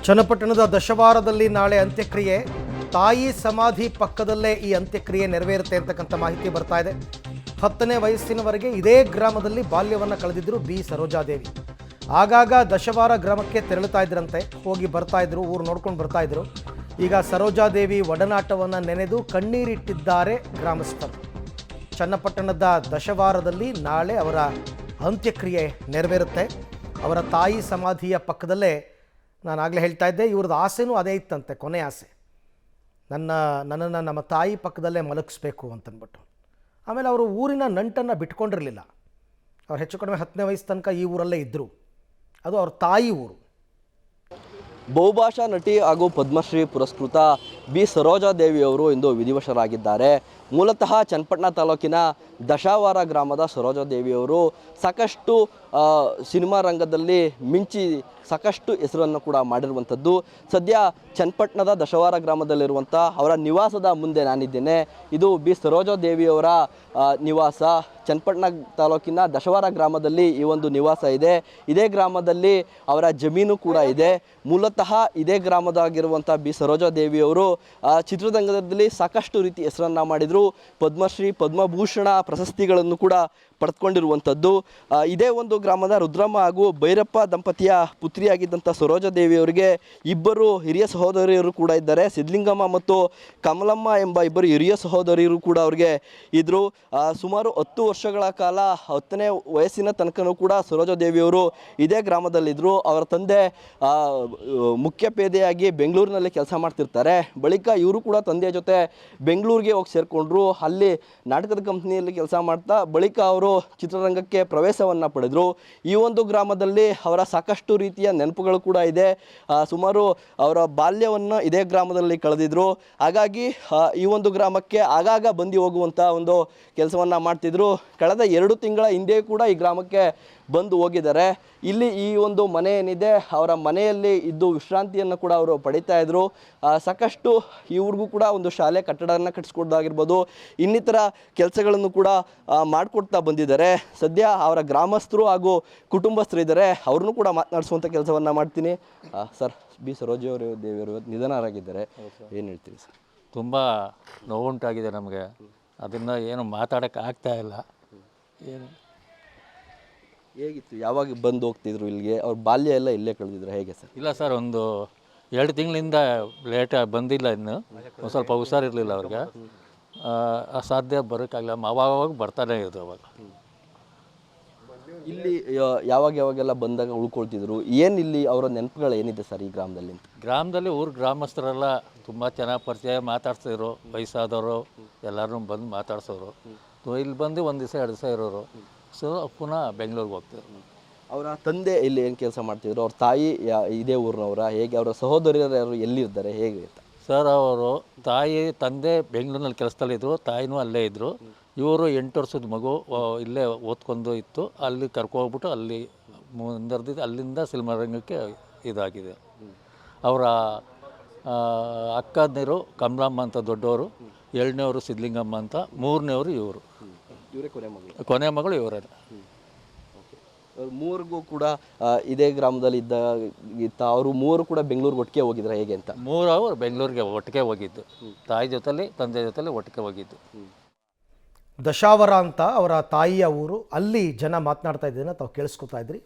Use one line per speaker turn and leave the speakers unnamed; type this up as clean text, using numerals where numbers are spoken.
ಚನ್ನಪಟ್ಟಣದ ದಶವಾರದಲ್ಲಿ ನಾಳೆ ಅಂತ್ಯಕ್ರಿಯೆ. ತಾಯಿ ಸಮಾಧಿ ಪಕ್ಕದಲ್ಲೇ ಈ ಅಂತ್ಯಕ್ರಿಯೆ ನೆರವೇರುತ್ತೆ ಅಂತಕ್ಕಂಥ ಮಾಹಿತಿ ಬರ್ತಾ ಇದೆ. 10ನೇ ವಯಸ್ಸಿನವರೆಗೆ ಇದೇ ಗ್ರಾಮದಲ್ಲಿ ಬಾಲ್ಯವನ್ನು ಕಳೆದಿದ್ದರು ಬಿ ಸರೋಜಾದೇವಿ. ಆಗಾಗ ದಶವಾರ ಗ್ರಾಮಕ್ಕೆ ತೆರಳುತ್ತಾ ಇದ್ರಂತೆ, ಹೋಗಿ ಬರ್ತಾ ಇದ್ರು, ಊರು ನೋಡ್ಕೊಂಡು ಬರ್ತಾ ಇದ್ರು. ಈಗ ಸರೋಜಾದೇವಿ ಒಡನಾಟವನ್ನು ನೆನೆದು ಕಣ್ಣೀರಿಟ್ಟಿದ್ದಾರೆ ಗ್ರಾಮಸ್ಥರು. ಚನ್ನಪಟ್ಟಣದ ದಶವಾರದಲ್ಲಿ ನಾಳೆ ಅವರ ಅಂತ್ಯಕ್ರಿಯೆ ನೆರವೇರುತ್ತೆ. ಅವರ ತಾಯಿ ಸಮಾಧಿಯ ಪಕ್ಕದಲ್ಲೇ, ನಾನು ಆಗಲೇ ಹೇಳ್ತಾ ಇದ್ದೆ, ಇವ್ರದ್ದು ಆಸೆನೂ ಅದೇ ಇತ್ತಂತೆ, ಕೊನೆ ಆಸೆ, ನನ್ನನ್ನು ನಮ್ಮ ತಾಯಿ ಪಕ್ಕದಲ್ಲೇ ಮಲಗಿಸ್ಬೇಕು ಅಂತಂದ್ಬಿಟ್ಟು. ಆಮೇಲೆ ಅವರು ಊರಿನ ನಂಟನ್ನು ಬಿಟ್ಕೊಂಡಿರಲಿಲ್ಲ. ಅವ್ರು ಹೆಚ್ಚು ಕಡಿಮೆ 10ನೇ ವಯಸ್ಸು ತನಕ ಈ ಊರಲ್ಲೇ ಇದ್ದರು. ಅದು ಅವ್ರ ತಾಯಿ ಊರು.
ಬಹುಭಾಷಾ ನಟಿ ಹಾಗೂ ಪದ್ಮಶ್ರೀ ಪುರಸ್ಕೃತ ಬಿ ಸರೋಜಾದೇವಿಯವರು ಇಂದು ವಿಧಿವಶರಾಗಿದ್ದಾರೆ. ಮೂಲತಃ ಚನ್ನಪಟ್ಟಣ ತಾಲೂಕಿನ ದಶಾವಾರ ಗ್ರಾಮದ ಸರೋಜಾದೇವಿಯವರು ಸಾಕಷ್ಟು ಸಿನಿಮಾ ರಂಗದಲ್ಲಿ ಮಿಂಚಿ ಸಾಕಷ್ಟು ಹೆಸರನ್ನು ಕೂಡ ಮಾಡಿರುವಂಥದ್ದು. ಸದ್ಯ ಚನ್ನಪಟ್ಟಣದ ದಶವಾರ ಗ್ರಾಮದಲ್ಲಿರುವಂಥ ಅವರ ನಿವಾಸದ ಮುಂದೆ ನಾನಿದ್ದೇನೆ. ಇದು ಬಿ ಸರೋಜಾದೇವಿಯವರ ನಿವಾಸ. ಚನ್ನಪಟ್ಟಣ ತಾಲೂಕಿನ ದಶವಾರ ಗ್ರಾಮದಲ್ಲಿ ಈ ಒಂದು ನಿವಾಸ ಇದೆ. ಇದೇ ಗ್ರಾಮದಲ್ಲಿ ಅವರ ಜಮೀನು ಕೂಡ ಇದೆ. ಮೂಲತಃ ಇದೇ ಗ್ರಾಮದಾಗಿರುವಂಥ ಬಿ ಸರೋಜಾದೇವಿಯವರು ಚಿತ್ರರಂಗದಲ್ಲಿ ಸಾಕಷ್ಟು ರೀತಿ ಹೆಸರನ್ನು ಮಾಡಿದರು. ಪದ್ಮಶ್ರೀ, ಪದ್ಮಭೂಷಣ ಪ್ರಶಸ್ತಿಗಳನ್ನು ಕೂಡ ಪಡೆದುಕೊಂಡಿರುವಂಥದ್ದು. ಇದೇ ಒಂದು ಗ್ರಾಮದ ರುದ್ರಮ್ಮ ಹಾಗೂ ಭೈರಪ್ಪ ದಂಪತಿಯ ಪುತ್ರಿಯಾಗಿದ್ದಂಥ ಸರೋಜಾದೇವಿಯವರಿಗೆ ಇಬ್ಬರು ಹಿರಿಯ ಸಹೋದರಿಯರು ಕೂಡ ಇದ್ದಾರೆ. ಸಿದ್ಧಲಿಂಗಮ್ಮ ಮತ್ತು ಕಮಲಮ್ಮ ಎಂಬ ಇಬ್ಬರು ಹಿರಿಯ ಸಹೋದರಿಯರು ಕೂಡ ಅವರಿಗೆ ಇದ್ದರು. ಸುಮಾರು 10 ವರ್ಷಗಳ ಕಾಲ 10ನೇ ವಯಸ್ಸಿನ ತನಕನೂ ಕೂಡ ಸರೋಜಾದೇವಿಯವರು ಇದೇ ಗ್ರಾಮದಲ್ಲಿದ್ದರು. ಅವರ ತಂದೆ ಮುಖ್ಯ ಪೇದೆಯಾಗಿ ಬೆಂಗಳೂರಿನಲ್ಲಿ ಕೆಲಸ ಮಾಡ್ತಿರ್ತಾರೆ. ಬಳಿಕ ಇವರು ಕೂಡ ತಂದೆಯ ಜೊತೆ ಬೆಂಗಳೂರಿಗೆ ಹೋಗಿ ಸೇರಿಕೊಂಡ್ರು. ಅಲ್ಲಿ ನಾಟಕದ ಕಂಪ್ನಿಯಲ್ಲಿ ಕೆಲಸ ಮಾಡ್ತಾ ಬಳಿಕ ಅವರು ಚಿತ್ರರಂಗಕ್ಕೆ ಪ್ರವೇಶವನ್ನು ಪಡೆದರು. ಈ ಒಂದು ಗ್ರಾಮದಲ್ಲಿ ಅವರ ಸಾಕಷ್ಟು ರೀತಿಯ ನೆನಪುಗಳು ಕೂಡ ಇದೆ. ಸುಮಾರು ಅವರ ಬಾಲ್ಯವನ್ನು ಇದೇ ಗ್ರಾಮದಲ್ಲಿ ಕಳೆದಿದ್ರು. ಹಾಗಾಗಿ ಈ ಒಂದು ಗ್ರಾಮಕ್ಕೆ ಆಗಾಗ ಬಂದು ಹೋಗುವಂಥ ಒಂದು ಕೆಲಸವನ್ನು ಮಾಡ್ತಿದ್ರು. ಕಳೆದ 2 ತಿಂಗಳ ಹಿಂದೆ ಕೂಡ ಈ ಗ್ರಾಮಕ್ಕೆ ಬಂದು ಹೋಗಿದ್ದಾರೆ. ಇಲ್ಲಿ ಈ ಒಂದು ಮನೆ ಏನಿದೆ, ಅವರ ಮನೆಯಲ್ಲಿ ಇದ್ದು ವಿಶ್ರಾಂತಿಯನ್ನು ಕೂಡ ಅವರು ಪಡಿತಾ ಇದ್ರು. ಸಾಕಷ್ಟು ಇವ್ರಿಗೂ ಕೂಡ ಒಂದು ಶಾಲೆ ಕಟ್ಟಡವನ್ನು ಕಟ್ಟಿಸ್ಕೊಡೋದಾಗಿರ್ಬೋದು, ಇನ್ನಿತರ ಕೆಲಸಗಳನ್ನು ಕೂಡ ಮಾಡಿಕೊಡ್ತಾ ಬಂದಿದ್ದಾರೆ. ಸದ್ಯ ಅವರ ಗ್ರಾಮಸ್ಥರು ಹಾಗೂ ಕುಟುಂಬಸ್ಥರು ಇದ್ದಾರೆ, ಅವ್ರನ್ನೂ ಕೂಡ ಮಾತನಾಡಿಸುವಂಥ ಕೆಲಸವನ್ನು ಮಾಡ್ತೀನಿ. ಸರ್, ಬಿ ಸರೋಜಾದೇವಿಯವರು ನಿಧನರಾಗಿದ್ದಾರೆ, ಏನು ಹೇಳ್ತೀರಿ ಸರ್?
ತುಂಬ ನೋವುಂಟಾಗಿದೆ ನಮಗೆ. ಅದನ್ನು ಏನು ಮಾತಾಡೋಕ್ಕೆ ಆಗ್ತಾ ಇಲ್ಲ. ಏನು
ಹೇಗಿತ್ತು? ಯಾವಾಗ ಬಂದು ಹೋಗ್ತಿದ್ರು ಇಲ್ಲಿಗೆ? ಅವ್ರ ಬಾಲ್ಯ ಎಲ್ಲ ಇಲ್ಲೇ ಕಳೆದಿದ್ರು, ಹೇಗೆ ಸರ್?
ಇಲ್ಲ ಸರ್, ಒಂದು 2 ತಿಂಗಳಿಂದ ಲೇಟಾಗಿ ಬಂದಿಲ್ಲ. ಇನ್ನು ಒಂದು ಸ್ವಲ್ಪ ಹುಷಾರಿರಲಿಲ್ಲ ಅವ್ರಿಗೆ, ಅಸಾಧ್ಯ ಬರೋಕ್ಕಾಗಲ್ಲ. ಅವಾಗ ಬರ್ತಾನೆ ಇರೋದು. ಅವಾಗ
ಇಲ್ಲಿ ಯಾವಾಗೆಲ್ಲ ಬಂದಾಗ ಉಳ್ಕೊಳ್ತಿದ್ರು? ಏನು ಇಲ್ಲಿ ಅವರ ನೆನಪುಗಳು ಏನಿದೆ ಸರ್ ಈ ಗ್ರಾಮದಲ್ಲಿ?
ಗ್ರಾಮದಲ್ಲಿ ಗ್ರಾಮಸ್ಥರೆಲ್ಲ ತುಂಬ ಚೆನ್ನಾಗಿ ಪರಿಚಯ, ಮಾತಾಡ್ತಿದ್ರು. ವಯಸ್ಸಾದವರು ಎಲ್ಲರೂ ಬಂದು ಮಾತಾಡ್ಸೋರು. ಇಲ್ಲಿ ಬಂದು 1 ದಿವಸ 2 ದಿವಸ ಇರೋರು. ಸೊ ಪುನಃ ಬೆಂಗಳೂರಿಗೆ ಹೋಗ್ತಿದ್ರು.
ಅವರ ತಂದೆ ಇಲ್ಲಿ ಏನು ಕೆಲಸ ಮಾಡ್ತಿದ್ರು? ಅವ್ರ ತಾಯಿ ಇದೇ ಊರಿನವರ? ಹೇಗೆ? ಅವರ ಸಹೋದರಿಯರು ಯಾರು ಎಲ್ಲಿರ್ತಾರೆ, ಹೇಗೆ ಅಂತ?
ಸರ್, ಅವರು ತಂದೆ ಬೆಂಗಳೂರಿನಲ್ಲಿ ಕೆಲಸದಲ್ಲಿದ್ದರು, ತಾಯಿನೂ ಅಲ್ಲೇ ಇದ್ದರು. ಇವರು 8 ವರ್ಷದ ಮಗು ಇಲ್ಲೇ ಓದ್ಕೊಂಡು ಇತ್ತು. ಅಲ್ಲಿ ಕರ್ಕೊಗ್ಬಿಟ್ಟು ಅಲ್ಲಿ ಮುಂದರ್ದಿದ್ದು, ಅಲ್ಲಿಂದ ಸಿನಿಮಾ ರಂಗಕ್ಕೆ ಇದಾಗಿದೆ. ಅವರ ಅಕ್ಕಂದಿರು ಕಮಲಮ್ಮ ಅಂತ ದೊಡ್ಡವರು, 2ನೇವರು ಸಿದ್ಧಲಿಂಗಮ್ಮ ಅಂತ, 3ನೇವರು ಇವರು.
ಇವರೇ
ಕೊನೆ ಮಗಳು ಇವರೇ.
ಮೂರಿಗೂ ಕೂಡ ಇದೇ ಗ್ರಾಮದಲ್ಲಿ ಇದ್ದ ಅವರು 3 ಕೂಡ ಬೆಂಗಳೂರಿಗೆ ಒಟ್ಟಿಗೆ ಹೋಗಿದ್ರೆ, ಹೇಗೆ ಅಂತ?
3 ಅವರು ಬೆಂಗಳೂರಿಗೆ ಒಟ್ಟಿಗೆ ಹೋಗಿದ್ದು, ತಾಯಿ ಜೊತೆಲಿ ತಂದೆ ಜೊತೆಲಿ ಒಟ್ಟಿಗೆ ಹೋಗಿದ್ದು.
ದಶಾವರ ಅಂತ ಅವರ ತಾಯಿಯ ಊರು. ಅಲ್ಲಿ ಜನ ಮಾತನಾಡ್ತಾ ಇದ್ದನ್ನು ತಾವು ಕೇಳಿಸ್ಕೊತಾ ಇದ್ರಿ.